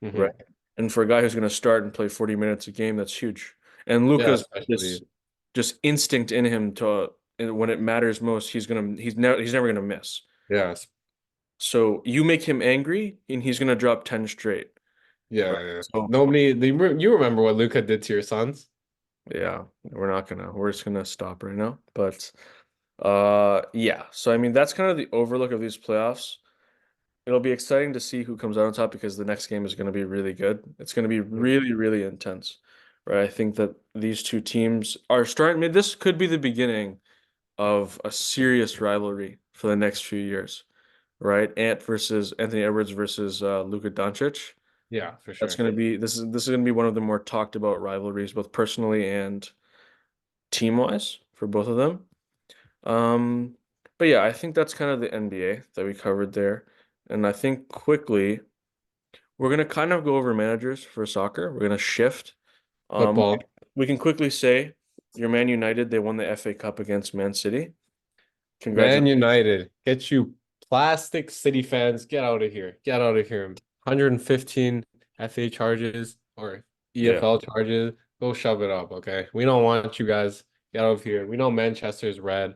right? Hmm. And for a guy who's going to start and play 40 minutes a game, that's huge. And Yeah, Luka's this especially. just instinct in him to and when it matters most, he's never gonna miss. Yeah. So you make him angry, and he's gonna drop 10 straight. Yeah, Right. yeah. So You remember what Luca did to your sons? yeah, we're just gonna stop right now. But yeah. So I mean that's kind of the overlook of these playoffs. It'll be exciting to see who comes out on top because the next game is going to be really good. It's going to be Mhm. really, really intense, right? I think that these two teams are starting. I mean, this could be the beginning of a serious rivalry for the next few years, right? Anthony Edwards versus Luka Doncic. Yeah, for That's sure. going to be this is going to be one of the more talked about rivalries, both personally and team wise for both of them. Um, but yeah, I think that's kind of the NBA that we covered there, and I think quickly we're gonna kind of go over managers for soccer. We're gonna shift. Um, Football. we can quickly say your Man United, they won the FA Cup against Man City. Man Congratulations. United. Get you plastic city fans. Get out of here. Get out of here. 115 FA charges or Yeah. EFL charges. Go shove it up, okay? We don't want you guys. Get out of here. We know Manchester's red.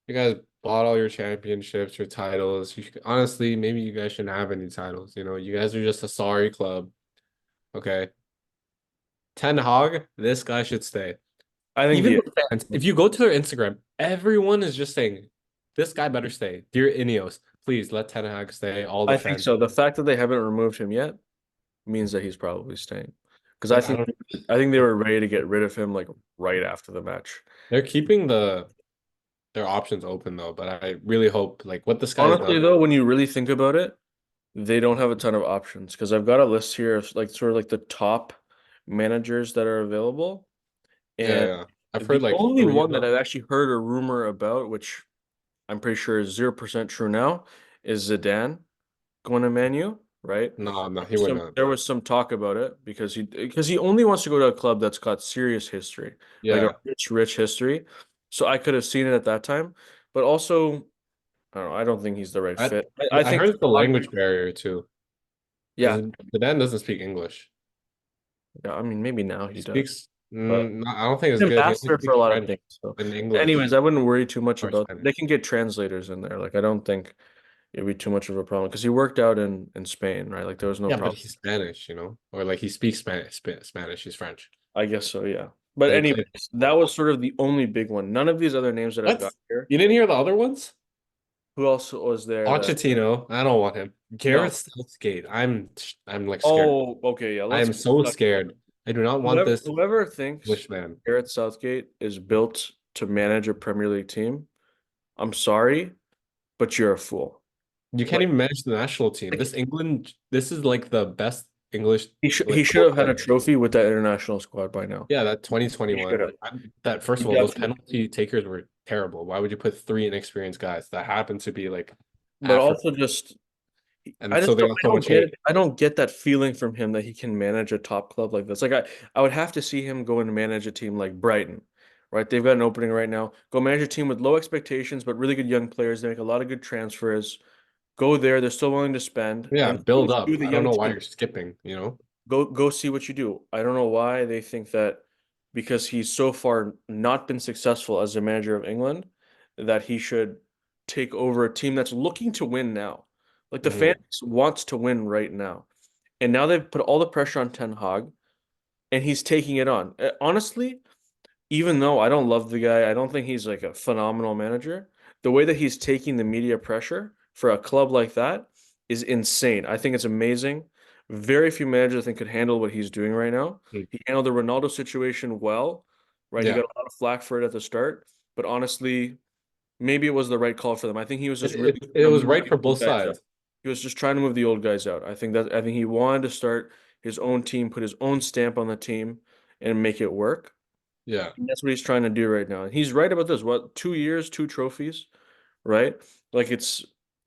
You guys bought all your championships, your titles. Honestly, maybe you guys shouldn't have any titles. You guys are just a sorry club. Okay. Ten Hag, this guy should stay. I think Even the the fans, if you go to their Instagram, everyone is just saying, this guy better stay. Dear Ineos, please let Ten Hag stay. All the I think fans. so. The fact that they haven't removed him yet means that he's probably staying. Because I Like, I think don't I think they were ready to get rid of him like right after the match. they're keeping their options open though, but I really hope like what this guy's done. Honestly, though, when you really think about it, they don't have a ton of options because I've got a list here of like sort of like the top managers that are available. Yeah, And yeah. I've heard the like only three of one that them. I've actually heard a rumor about, which I'm pretty sure is 0% true now, is Zidane going to Man U, right? No, no, he wouldn't. There was some talk about it because he only wants to go to a club that's got serious history, like a Yeah. rich history. So I could have seen it at that time, but also I don't know, I don't think he's the right I fit. I I think heard it's the language barrier too. yeah, Because the man doesn't speak English. yeah, I mean maybe now He he does, speaks, but I don't think it's he's an good. He only ambassador for a speaks lot of French things. So and anyways, English I wouldn't worry too much or about they Spanish. can get translators in there. Like I don't think it'd be too much of a problem because he worked out in Spain, right? Like there was no Yeah, but problem. he's Spanish. Or like he speaks Spanish. He's French. I guess so, yeah. But And he anyways, played. that was sort of the only big one. None of these other names that I've What? got here. You didn't hear the other ones? Who else was there that Pochettino, I don't want him. Gareth no. Southgate, I'm like scared. Oh, okay, yeah. I Let's am so touch on scared. I do not want whoever this whoever thinks Englishman. Gareth Southgate is built to manage a Premier League team. I'm sorry, but you're a fool. You can't Like even manage the national team. like, This is like the best English he like should have had a goaltender. trophy with that international squad by now. Yeah, that He should 2021. have. That first He of all, those definitely. penalty takers were terrible. Why would you put three inexperienced guys that happen to be like But African? also just And so they got I so don't much get hate. it. I don't get that feeling from him that he can manage a top club like this. Like I would have to see him go and manage a team like Brighton, right? They've got an opening right now. Go manage a team with low expectations but really good young players. They make a lot of good transfers. Go there. They're still willing to spend Yeah, and build do up. the I don't young know why team. you're skipping. Go see what you do. I don't know why they think that because he's so far not been successful as a manager of England that he should take over a team that's looking to win now. Like the Hmm. fans wants to win right now. And now they've put all the pressure on Ten Hag and he's taking it on. Honestly, even though I don't love the guy, I don't think he's like a phenomenal manager. The way that he's taking the media pressure for a club like that is insane. I think it's amazing. Very few managers I think could handle what he's doing right now. He handled the Ronaldo situation well, right? He got Yeah. a lot of flack for it at the start, but honestly, maybe it was the right call for them. I think he was It, just really it, it trying to was move right the for old both guys out. sides. He was just trying to move the old guys out. I think he wanted to start his own team, put his own stamp on the team, and make it work. Yeah. And that's what he's trying to do right now. And he's right about this. What, 2 years, two trophies, right? Like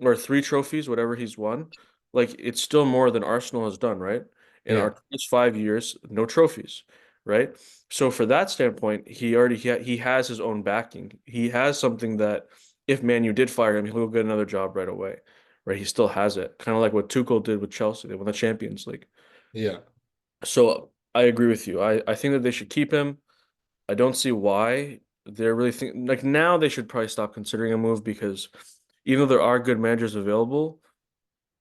or three trophies, whatever he's won. Like it's still more than Arsenal has done, right? In Yeah. Arteta's 5 years, no trophies, right? So for that standpoint, he has his own backing. He has something that if Man U did fire him, he'll get another job right away, right? He still has it, kind of like what Tuchel did with Chelsea. They won the Champions League. Yeah. So I agree with you. I think that they should keep him. I don't see why they're really thinking like now they should probably stop considering a move because even though there are good managers available,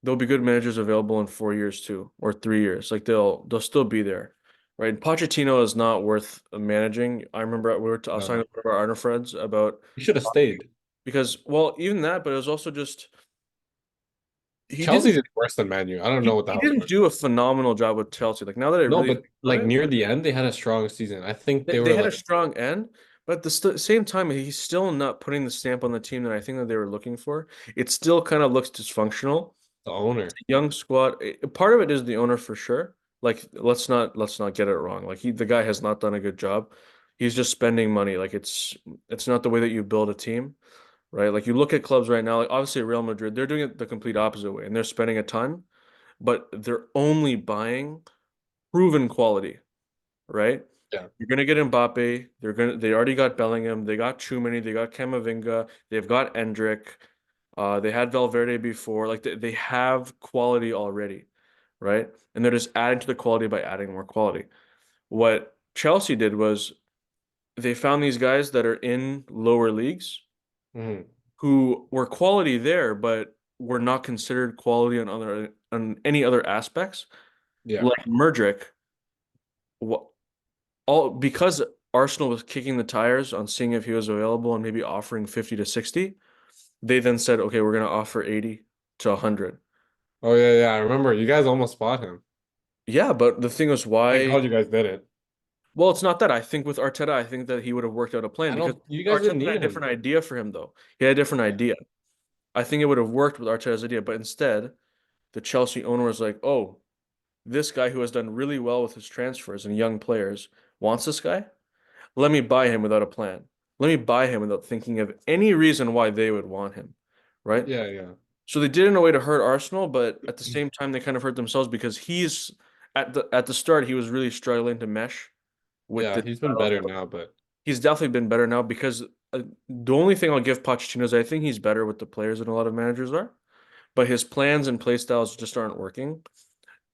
there'll be good managers available in 4 years too, or 3 years. Like they'll still be there, right? And Pochettino is not worth managing. I remember I was talking No. to one of our Arna friends about He should have stayed. because well, even that, but it was also just he Chelsea didn't did worse than Man U. I don't know what the he hell's didn't worse. do a phenomenal job with Chelsea. Like now that I No, really but think about like it, near the end, they had a strong season. I think they they were had a like strong end, but at the same time, he's still not putting the stamp on the team that I think that they were looking for. It still kind of looks dysfunctional. the owner. Young squad. Part of it is the owner for sure. Like let's not get it wrong. Like the guy has not done a good job. He's just spending money. Like it's not the way that you build a team, right? Like you look at clubs right now, like obviously Real Madrid, they're doing it the complete opposite way, and they're spending a ton, but they're only buying proven quality, right? Yeah. You're gonna get Mbappe. They already got Bellingham. They got Tchouameni. They got Camavinga. They've got Endrick. They had Valverde before. Like they have quality already, right? And they're just adding to the quality by adding more quality. What Chelsea did was they found these guys that are in lower leagues Mhm. who were quality there, but were not considered quality on any other aspects. Yeah. Like Mudryk, all because Arsenal was kicking the tires on seeing if he was available and maybe offering 50 to 60, they then said, okay, we're gonna offer 80 to 100. Oh yeah, yeah. I remember you guys almost bought him. Yeah, but the thing is Thank why God you guys did it. well, it's not that. I think with Arteta, I think that he would have worked out a plan I because don't. You guys Arteta didn't had need a him. different idea for him, though. He had a different idea. I think it would have worked with Arteta's idea, but instead, the Chelsea owner was like, "Oh, this guy who has done really well with his transfers and young players wants this guy. Let me buy him without a plan. Let me buy him without thinking of any reason why they would want him, right?" Yeah, yeah. So they did it in a way to hurt Arsenal, but at the same time, they kind of hurt themselves because he's at the start he was really struggling to mesh with Yeah, the he's been style better of now, but he's definitely been better now because the only thing I'll give Pochettino is I think he's better with the players than a lot of managers are, but his plans and play styles just aren't working.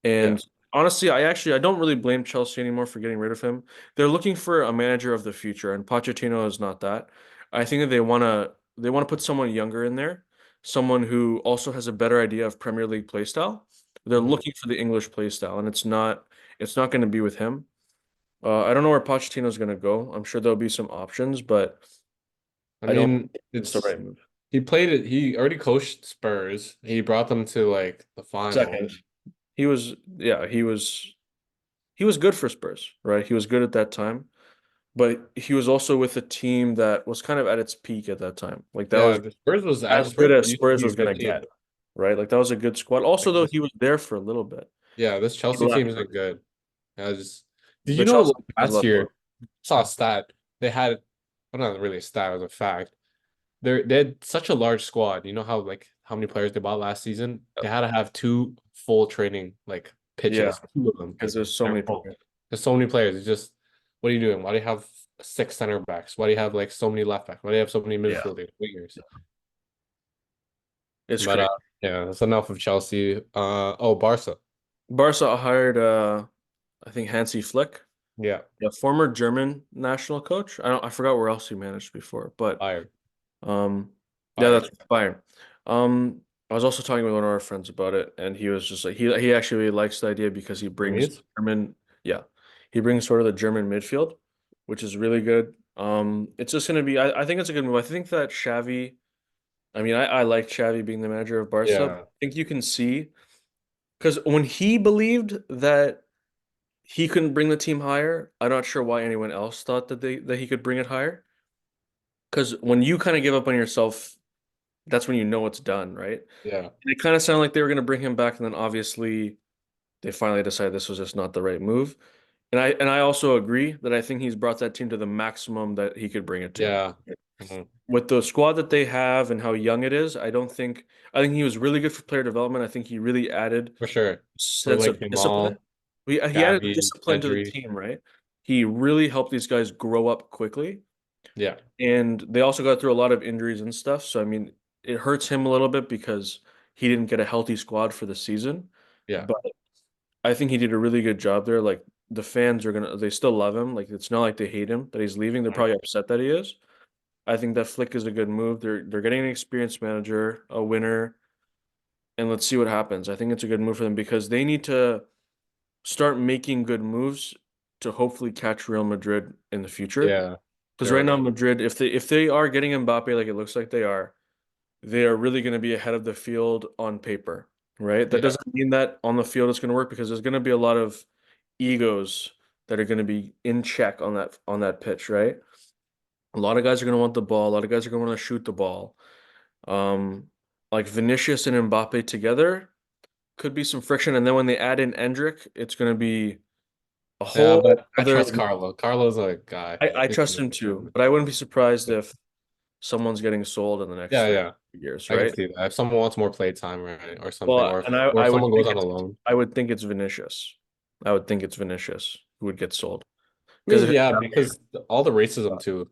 yeah. And honestly, I don't really blame Chelsea anymore for getting rid of him. They're looking for a manager of the future, and Pochettino is not that. I think that they want to put someone younger in there, someone who also has a better idea of Premier League play style. They're Mhm. looking for the English play style, and it's not going to be with him. I don't know where Pochettino's going to go. I'm sure there'll be some options, but I I don't mean, think it's the it's right move. he played it. He already coached Spurs. He brought them to like the Second, finals. yeah, he was good for Spurs, right? He was good at that time, but he was also with a team that was kind of at its peak at that time. Like that Yeah, was the Spurs was as Spurs good as used to Spurs be a was gonna good team. get, right? Like that was a good squad. Also, Like though, this, he was there for a little bit. yeah, this He Chelsea team left, isn't good. I just did but you know Chelsea like, has last left. year I saw a stat they had well not really a stat, it was a fact. They had such a large squad. You know how like how many players they bought last season? They had to have two full training like Yeah, pitches, two of them. because there's so They're many full. players. There's so many players. It's just what are you doing? Why do you have six center backs? Why do you have like so many left backs? Why do you have so many Yeah, midfielders, wingers? it's But crazy. yeah, that's enough of Chelsea. Oh, Barca. Barca hired I think Hansi Flick, Yeah, yeah, former German national coach. I forgot where else he managed before, but Bayern. Um, yeah, Bayern. that's fine. I was also talking with one of our friends about it, and he was just like he actually really likes the idea because he brings Grenades? German, yeah, he brings sort of the German midfield, which is really good. It's just gonna be I think it's a good move. I think that Xavi, I mean, I like Xavi being the manager of Barca. I Yeah, think you can see because when he believed that he couldn't bring the team higher, I'm not sure why anyone else thought that he could bring it higher. Because when you kind of give up on yourself, that's when you know it's done, right? yeah, And it kind of sounded like they were going to bring him back, and then obviously they finally decided this was just not the right move. And I also agree that I think he's brought that team to the maximum that he could bring it to. yeah. Mhm. With the squad that they have and how young it is, I think he was really good for player development. I think he really added For sure. With sense like of discipline. Jamal. he added Gavi, discipline to the Pedri. team, right? He really helped these guys grow up quickly, Yeah, and they also got through a lot of injuries and stuff. So I mean, it hurts him a little bit because he didn't get a healthy squad for the season. yeah, But I think he did a really good job there. Like the fans they still love him. Like it's not like they hate him that he's leaving. They're mm, probably upset that he is. I think that Flick is a good move. They're getting an experienced manager, a winner, and let's see what happens. I think it's a good move for them because they need to start making good moves to hopefully catch Real Madrid in the future. yeah. Because right They're now Madrid, if they are getting Mbappe like it looks like they are really going to be ahead of the field on paper, right? That yeah, doesn't mean that on the field it's going to work because there's going to be a lot of egos that are going to be in check on that pitch, right? A lot of guys are going to want the ball. A lot of guys are going to want to shoot the ball. Um, like Vinicius and Mbappe together could be some friction, and then when they add in Endrick, it's going to be a yeah. whole But I other. trust Carlo. Carlo's a guy. I He's trust gonna him take care of too, it. but I wouldn't be surprised if someone's getting sold in the next Yeah, three yeah. years, I can right? see that. If someone wants more play time, right, or something, Well, and I, or if I would someone goes think on a loan. I would think it's Vinicius. I would think it's Vinicius who would get sold I because mean, yeah, because all the racism too.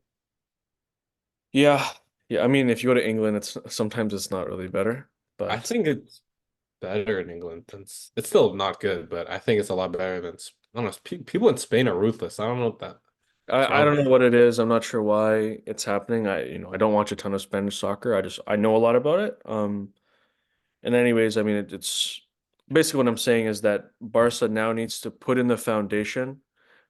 yeah, yeah. I mean, if you go to England, it's sometimes it's not really better, I but think it's better in England. It's still not good, but I think it's a lot better than I don't know. People in Spain are ruthless. I don't know what that's I wrong. don't know what it is. I'm not sure why it's happening. I don't watch a ton of Spanish soccer. I know a lot about it. And anyways, I mean, it's basically what I'm saying is that Barca now needs to put in the foundation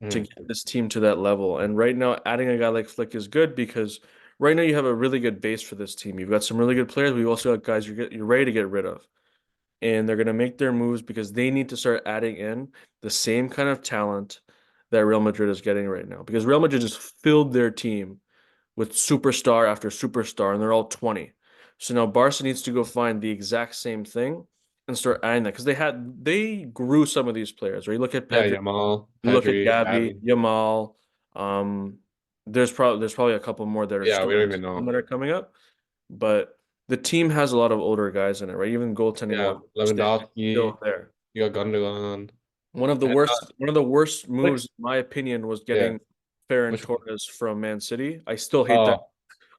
to Mm, get this team to that level. And right now, adding a guy like Flick is good because right now you have a really good base for this team. You've got some really good players, but you also got guys you're ready to get rid of. And they're going to make their moves because they need to start adding in the same kind of talent that Real Madrid is getting right now. Because Real Madrid just filled their team with superstar after superstar, and they're all 20. So now Barca needs to go find the exact same thing and start adding that because they grew some of these players, right? You look at yeah, Pedri, Yamal, you look at Pedri, Gavi, Gavi. Yamal. Um, there's probably a couple more that are Yeah, still we don't even know. that are coming up, but the team has a lot of older guys in it, right? Even goaltending Yeah, wise, Lewandowski, still there. you got Gundogan, and One of the worst like moves, in my opinion, was yeah, getting Ferran which one? Torres from Man City. I still hate that. Oh,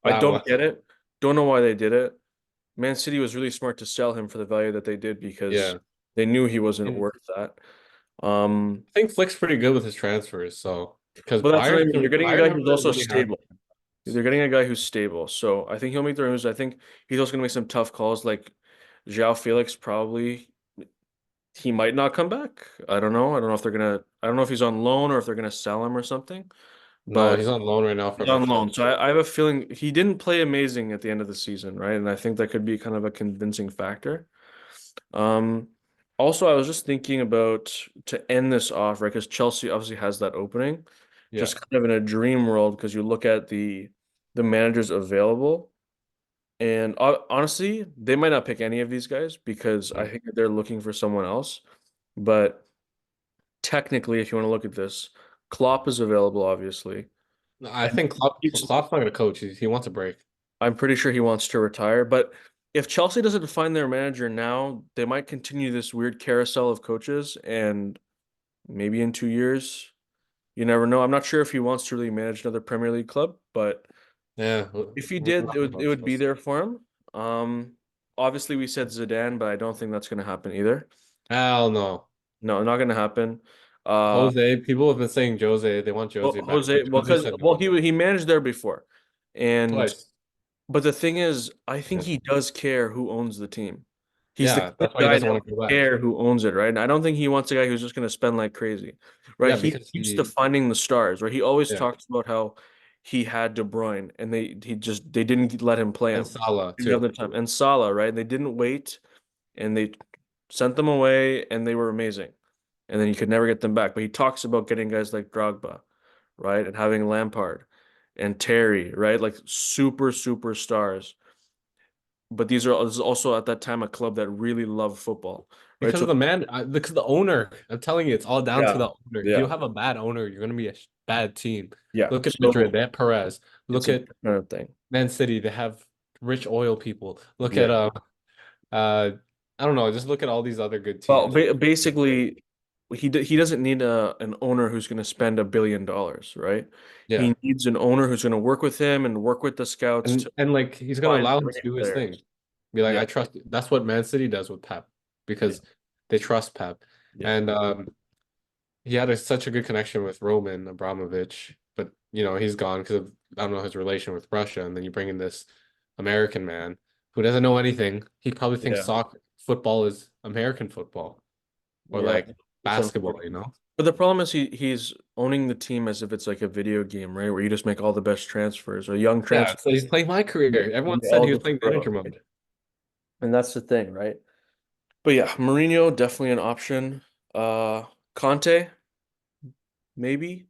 I that don't one. get it. Don't know why they did it. Man City was really smart to sell him for the value that they did because Yeah, they knew he wasn't and worth that. Um, I think Flick's pretty good with his transfers. So because but that's what I mean. They're getting a Bayern guy who's never also really had. stable. They're getting a guy who's stable. So I think he'll make the moves. I think he's also gonna make some tough calls. Like João Felix probably he might not come back. I don't know. I don't know if he's on loan or if they're gonna sell him or something. No, But he's on loan right now he's from on FC. loan. So I have a feeling he didn't play amazing at the end of the season, right? And I think that could be kind of a convincing factor. Um, Also, I was just thinking about to end this off, right? Because Chelsea obviously has that opening, Yeah. just kind of in a dream world. Because you look at the managers available, and honestly, they might not pick any of these guys because I Mm. think that they're looking for someone else. But technically, if you want to look at this, Klopp is available, obviously. I And think Klopp's not going to coach. He wants a break. I'm pretty sure he wants to retire. But if Chelsea doesn't find their manager now, they might continue this weird carousel of coaches, and maybe in 2 years, you never know. I'm not sure if he wants to really manage another Premier League club, but Yeah, if he we'll did, have to it watch would be this. there for him. Obviously we said Zidane, but I don't think that's going to happen either. Hell no. No, not going to happen. Uh, Jose, people have been saying Jose. They want well, Jose back, Jose, but well, Jose because said well, no he managed there before, and twice. but the thing is, I think Yeah, he does care who owns the team. He's the yeah, kind of that's why he guy doesn't that want would to go back. care who owns it, right? And I don't think he wants a guy who's just going to spend like crazy, right? Yeah, He because keeps he, defining the stars, right? He always yeah, talks about how he had De Bruyne and they didn't let him play and him. Salah Didn't have too. the time. And Salah, right? They didn't wait and they sent them away and they were amazing. And then you could never get them back. But he talks about getting guys like Drogba, right? And having Lampard and Terry, right? Like super stars. But this is also at that time a club that really loved football, right? Because So of the man, because the owner. I'm telling you, it's all down to yeah, the owner. If you yeah, have a bad owner, you're going to be a bad team. yeah. Look at Madrid. So They have Perez. it's Look a at different thing. Man City. They have rich oil people. Look at Yeah. uh I don't know. Just look at all these other good Well, teams. basically, he doesn't need an owner who's going to spend $1 billion, right? Yeah. He needs an owner who's going to work with him and work with the scouts to And like he's gonna find allow the him to right do his thing. players. Be like, Yeah, I trust you. That's what Man City does with Pep yeah, because they trust Pep. yeah, And he had such a good connection with Roman Abramovich, but he's gone because of I don't know his relation with Russia. And then you bring in this American man who doesn't know anything. He probably thinks yeah, soccer football is American football or yeah. like It's basketball, unfortunate. But the problem is he's owning the team as if it's like a video game, right? Where you just make all the best transfers or young Yeah, transfers. so he's playing my career. Everyone They said all he was just playing grow. manager mode. And that's the thing, right? But yeah, Mourinho definitely an option. Conte, maybe.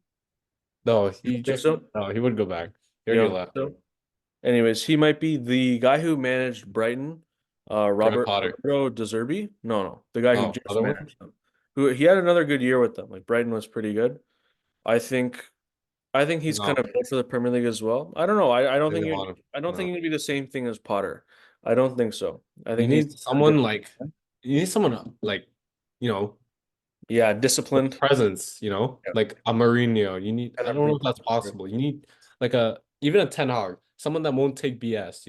No, You don't think so? he would go back. He You already don't think left. so? Anyways, he might be the guy who managed Brighton, Graham Potter. Roberto De Zerbi. No, the guy who Oh, just other one? managed them. Who he had another good year with them. Like Brighton was pretty good. I think I think he's kind No, of built for the Premier League as well. I don't know. I don't they think didn't want him. I don't think No. he'd be the same thing as Potter. I don't think so. I You think he's need someone like you need someone like, you know, yeah, with disciplined. presence, Yeah, like a Mourinho. You need kind I of don't know bring if that's pressure. possible. You need like even a Ten Hag, someone that won't take BS.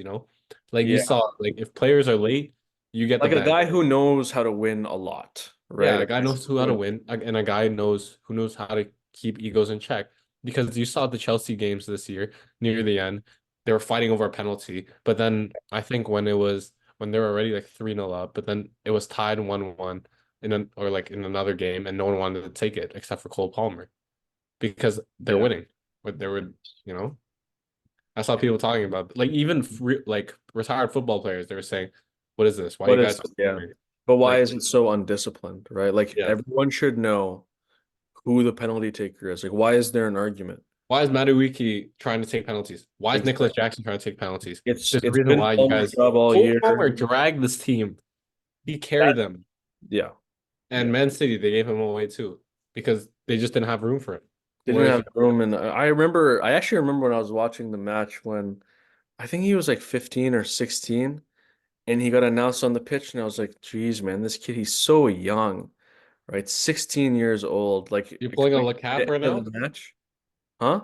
Like you Yeah, saw, like if players are late, you get the like a bench. guy who knows how to win a lot, Yeah, right? a guy knows how to win, and a guy knows how to keep egos in check. Because you saw the Chelsea games this year near the end, they were fighting over a penalty. But then I think when they were already like 3-0 up, but then it was tied 1-1 in another game, and no one wanted to take it except for Cole Palmer because they're Yeah. winning. But they were, you know, I saw people talking about like even like retired football players. They were saying, "What is this? Why are What you is guys it? Yeah. scoring?" But why Like, is it so undisciplined, right? Like yeah. everyone should know who the penalty taker is. Like, why is there an argument? Why is Madueke trying to take penalties? Why is Nicholas Exactly. Jackson trying to take penalties? It's There's a it's reason been why you Palmer's guys job all Cole year. Palmer dragged this team. He That carried them. yeah. And Yeah. Man City, they gave him away too because they just didn't have room for him. They didn't Whereas have room and I actually remember when I was watching the match when I think he was like 15 or 16 and he got announced on the pitch and I was like, geez, man, this kid, he's so young, right? 16 years old. Like you're pulling a expecting Lacat the right end now. of the match. Huh?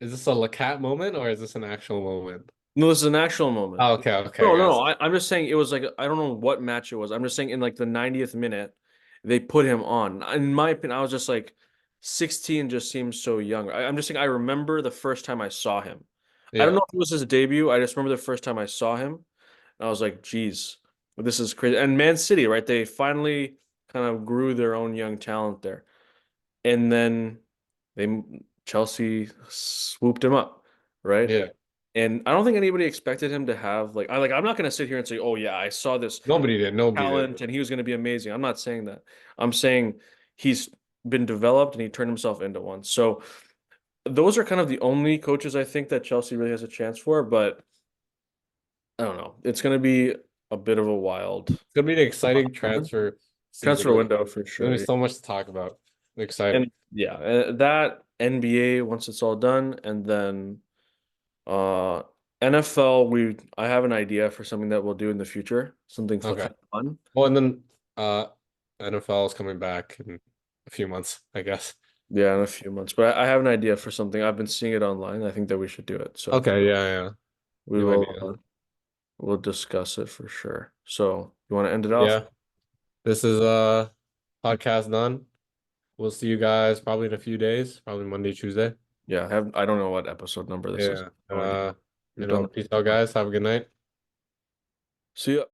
Is this a Lacat moment or is this an actual moment? No, this is an actual moment. Oh, okay, okay, No, no, no. guys. I'm just saying it was like I don't know what match it was. I'm just saying in like the 90th minute, they put him on. In my opinion, I was just like 16 just seems so young. I'm just saying I remember the first time I saw him. I don't Yeah, know if it was his debut. I just remember the first time I saw him. And I was like, geez, this is crazy. And Man City, right? They finally kind of grew their own young talent there. And then they Chelsea swooped him up, right? yeah. And I don't think anybody expected him to have like I'm not gonna sit here and say, oh yeah, I saw this Nobody did. Nobody did. talent and he was gonna be amazing. I'm not saying that. I'm saying he's been developed and he turned himself into one. So those are kind of the only coaches I think that Chelsea really has a chance for, but I don't know. It's gonna be a bit of a wild It's gonna be an exciting transfer season. transfer There's window for gonna be sure. so much to talk about. I'm excited. And yeah, that NBA once it's all done, and then Uh, NFL, I have an idea for something that we'll do in the future, something Okay. kind of fun. Well, and then NFL is coming back in a few months, I guess. Yeah, in a few months. But I have an idea for something. I've been seeing it online. I think that we should do it. So Okay, yeah, yeah. we New will idea. we'll discuss it for sure. So you want to end it off? Yeah. This is podcast done. We'll see you guys probably in a few days, probably Monday, Tuesday. Yeah, I don't know what episode number this is. Yeah. No idea. We've done Peace out, guys. Have a good night. See ya.